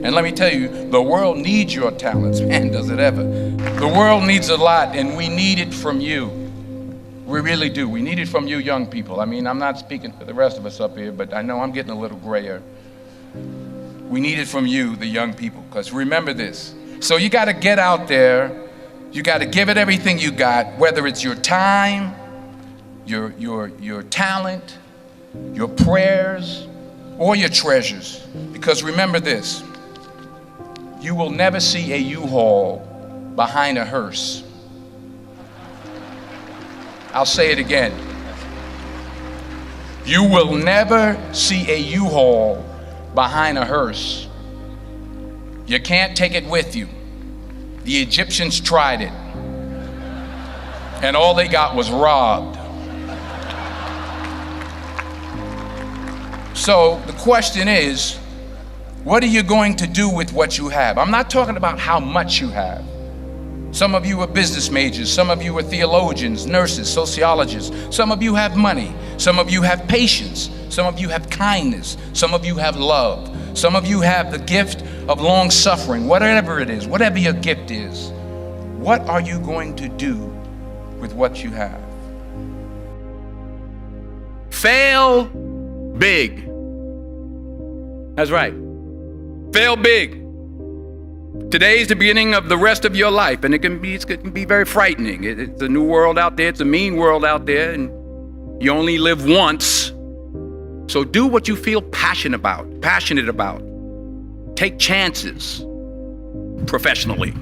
And let me tell you, the world needs your talents. Man, does it ever. The world needs a lot, and we need it from you. We really do. We need it from you young people. I mean, I'm not speaking for the rest of us up here, but I know I'm getting a little grayer. We need it from you, the young people, because remember this. So you got to get out there. You got to give it everything you got, whether it's your time, your talent, your prayers, or your treasures. Because remember this, you will never see a U-Haul behind a hearse. I'll say it again. You will never see a U-Haul behind a hearse. You can't take it with you. The Egyptians tried it, and all they got was robbed. So the question is, what are you going to do with what you have? I'm not talking about how much you have. Some of you are business majors, some of you are theologians, nurses, sociologists. Some of you have money, some of you have patience, some of you have kindness, some of you have love, some of you have the gift of long suffering. Whatever it is, whatever your gift is, what are you going to do with what you have? Fail big. That's right. Fail big. Today's the beginning of the rest of your life, and it can be very frightening. It's a new world out there. It's a mean world out there, and you only live once. So do what you feel passionate about. Take chances professionally.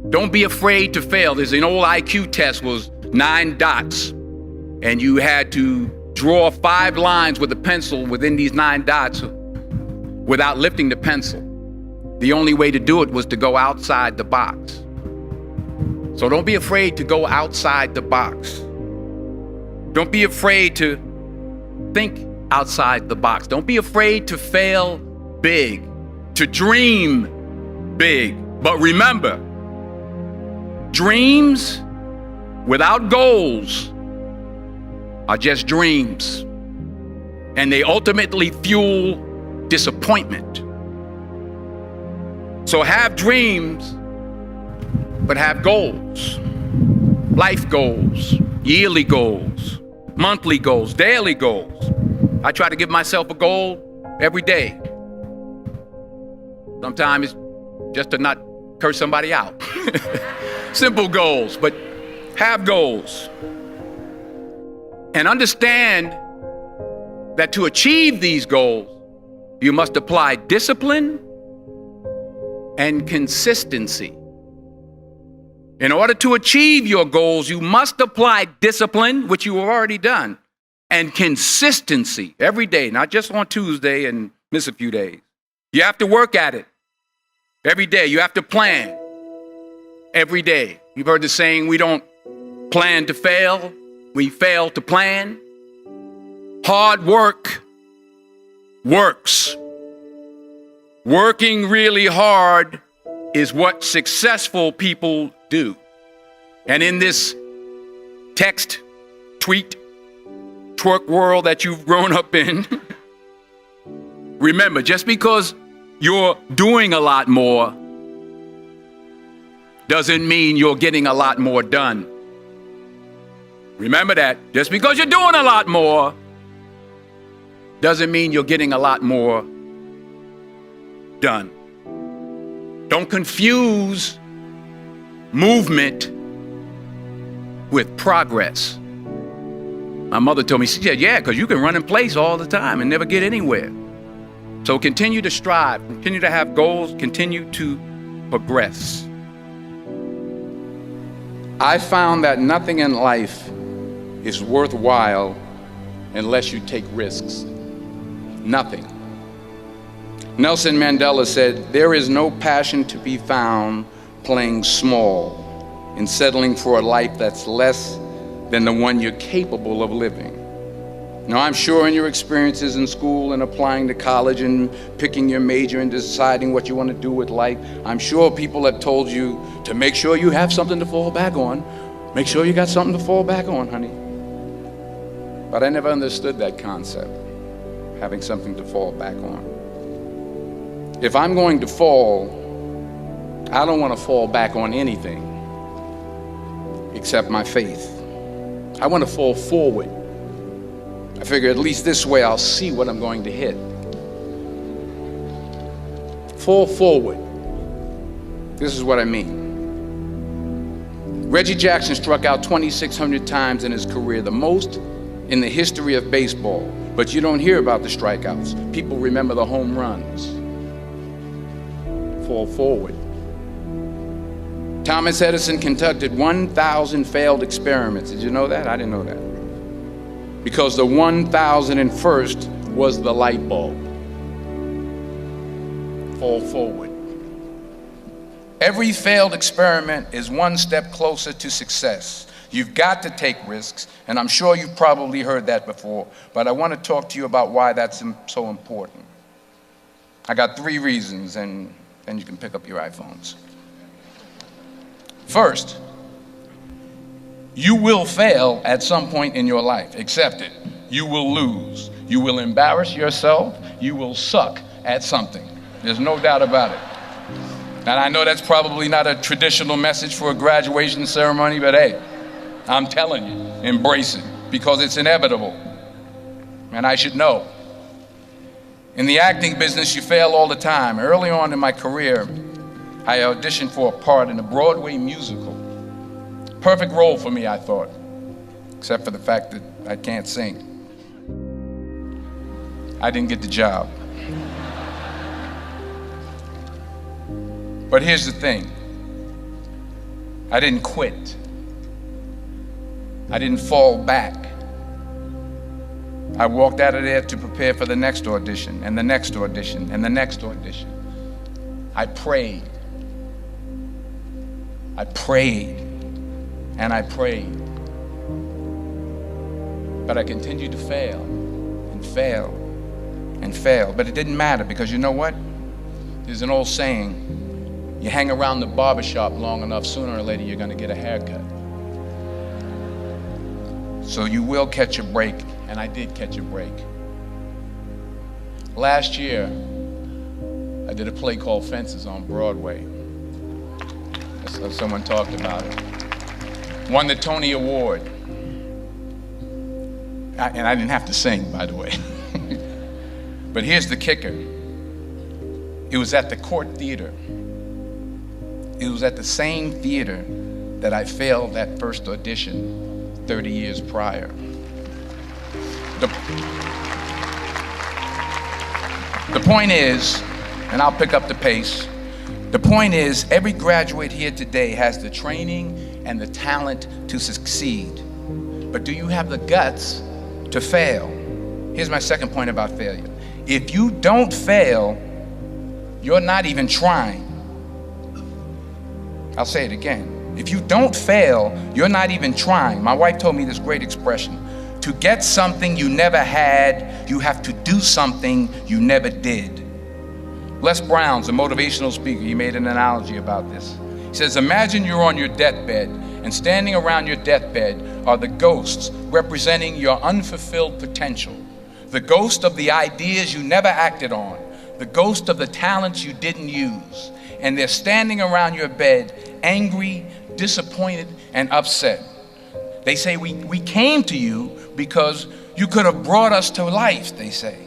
Don't be afraid to fail. There's an old IQ test, was 9 dots, and you had to draw 5 lines with a pencil within these 9 dots without lifting the pencil. The only way to do it was to go outside the box. So don't be afraid to go outside the box. Don't be afraid to think outside the box. Don't be afraid to fail big, to dream big. But remember, dreams without goals are just dreams, and they ultimately fuel disappointment. So have dreams, but have goals. Life goals, yearly goals, monthly goals, daily goals. I try to give myself a goal every day. Sometimes it's just to not curse somebody out. Simple goals, but have goals. And understand that to achieve these goals, you must apply discipline and consistency. In order to achieve your goals, you must apply discipline, which you have already done, and consistency every day, not just on Tuesday and miss a few days. You have to work at it every day. You have to plan every day. You've heard the saying, we don't plan to fail, we fail to plan. Hard work works. Working really hard is what successful people do. And in this text, tweet, twerk world that you've grown up in, remember, just because you're doing a lot more doesn't mean you're getting a lot more done. Remember that. Just because you're doing a lot more doesn't mean you're getting a lot more done. Don't confuse movement with progress. My mother told me, she said, yeah, because you can run in place all the time and never get anywhere. So continue to strive, continue to have goals, continue to progress. I found that nothing in life is worthwhile unless you take risks. Nothing. Nelson Mandela said, there is no passion to be found playing small and settling for a life that's less than the one you're capable of living. Now, I'm sure in your experiences in school and applying to college and picking your major and deciding what you want to do with life, I'm sure people have told you to make sure you have something to fall back on. Make sure you got something to fall back on, honey. But I never understood that concept, having something to fall back on. If I'm going to fall, I don't want to fall back on anything except my faith. I want to fall forward. I figure at least this way I'll see what I'm going to hit. Fall forward. This is what I mean. Reggie Jackson struck out 2,600 times in his career, the most in the history of baseball. But you don't hear about the strikeouts. People remember the home runs. Fall forward. Thomas Edison conducted 1,000 failed experiments. Did you know that? I didn't know that. Because the 1,001st was the light bulb. Fall forward. Every failed experiment is one step closer to success. You've got to take risks, and I'm sure you've probably heard that before, but I want to talk to you about why that's so important. I got 3 reasons, and then you can pick up your iPhones. First, you will fail at some point in your life. Accept it. You will lose. You will embarrass yourself. You will suck at something. There's no doubt about it. And I know that's probably not a traditional message for a graduation ceremony, but hey, I'm telling you, embrace it, because it's inevitable. And I should know. In the acting business, you fail all the time. Early on in my career, I auditioned for a part in a Broadway musical. Perfect role for me, I thought, except for the fact that I can't sing. I didn't get the job. But here's the thing. I didn't quit. I didn't fall back. I walked out of there to prepare for the next audition, and the next audition, and the next audition. I prayed. I prayed, and I prayed. But I continued to fail, and fail, and fail. But it didn't matter, because you know what? There's an old saying, you hang around the barbershop long enough, sooner or later you're gonna get a haircut. So you will catch a break, and I did catch a break. Last year, I did a play called Fences on Broadway. Someone talked about it. Won the Tony Award. And I didn't have to sing, by the way. But here's the kicker. It was at the Court Theater. It was at the same theater that I failed that first audition 30 years prior. The point is, and I'll pick up the pace, the point is every graduate here today has the training and the talent to succeed. But do you have the guts to fail? Here's my second point about failure. If you don't fail, you're not even trying. I'll say it again. If you don't fail, you're not even trying. My wife told me this great expression. To get something you never had, you have to do something you never did. Les Brown's a motivational speaker. He made an analogy about this. He says, imagine you're on your deathbed, and standing around your deathbed are the ghosts representing your unfulfilled potential. The ghost of the ideas you never acted on. The ghost of the talents you didn't use. And they're standing around your bed, angry, disappointed, and upset. They say, we came to you because you could have brought us to life, they say.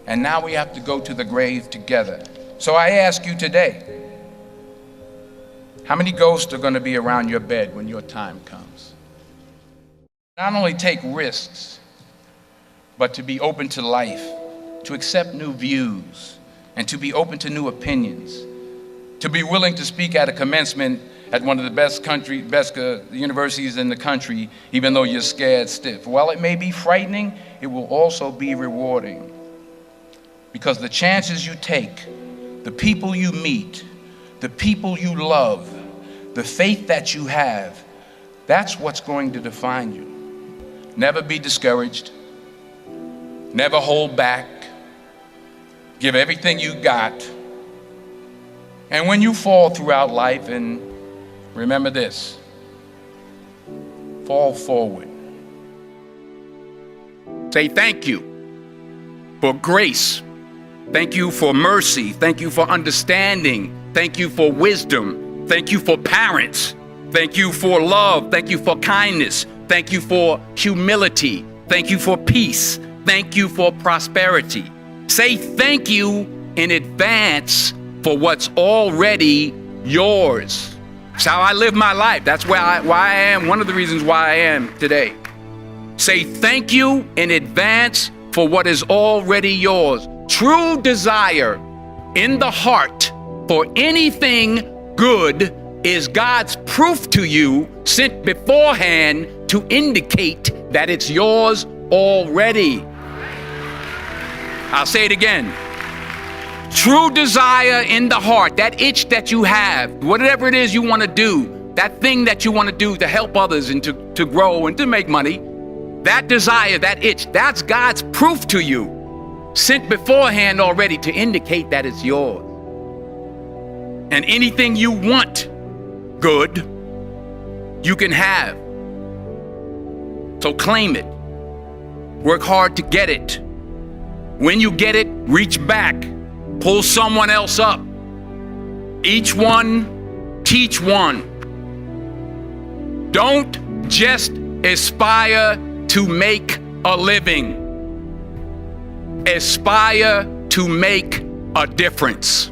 And now we have to go to the grave together. So I ask you today, how many ghosts are going to be around your bed when your time comes? Not only take risks, but to be open to life, to accept new views, and to be open to new opinions, to be willing to speak at a commencement at one of the best universities in the country, even though you're scared stiff. While it may be frightening, it will also be rewarding. Because the chances you take, the people you meet, the people you love, the faith that you have, that's what's going to define you. Never be discouraged. Never hold back. Give everything you got. And when you fall throughout life, and remember this, fall forward. Say thank you for grace Thank you for mercy. Thank you for understanding. Thank you for wisdom. Thank you for parents. Thank you for love. Thank you for kindness. Thank you for humility. Thank you for peace. Thank you for prosperity. Say thank you in advance for what's already yours. It's how I live my life. That's why I am, one of the reasons why I am today. Say thank you in advance for what is already yours. True desire in the heart for anything good is God's proof to you, sent beforehand to indicate that it's yours already. I'll say it again. True desire in the heart, that itch that you have, whatever it is you want to do, that thing that you want to do to help others and to grow and to make money, that desire, that itch, that's God's proof to you, sent beforehand already to indicate that it's yours. And anything you want good, you can have. So claim it. Work hard to get it. When you get it, reach back. Pull someone else up. Each one, teach one. Don't just aspire to make a living. Aspire to make a difference.